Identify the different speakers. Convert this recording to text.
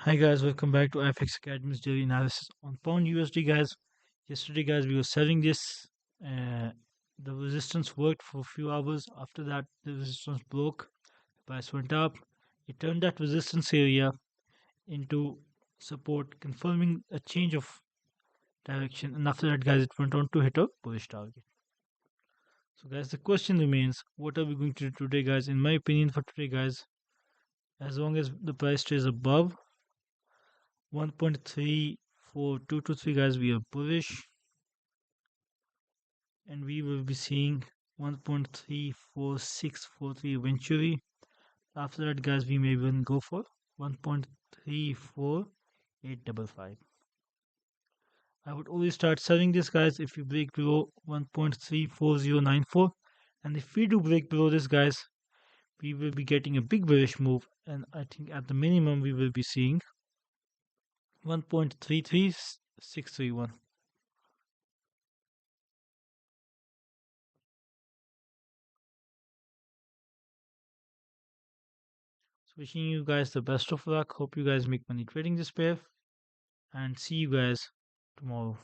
Speaker 1: Hi guys, welcome back to IFX Academy's daily analysis on pound USD guys. Yesterday guys we were selling this. Uh, the resistance worked for a few hours. After that the resistance broke. The price went up. It turned that resistance area into support, confirming a change of direction. And after that guys it went on to hit a bullish target. So guys the question remains, what are we going to do today guys? In my opinion for today guys, as long as the price stays above 1.34223 guys, we are bullish, and we will be seeing 1.34643 eventually. After that guys, we may even go for 1.34855. I would only start selling this guys if we break below 1.34094, and if we do break below this guys, we will be getting a big bearish move, and I think at the minimum we will be seeing 1.33631. So wishing you guys the best of luck. Hope you guys make money trading this pair, and see you guys tomorrow.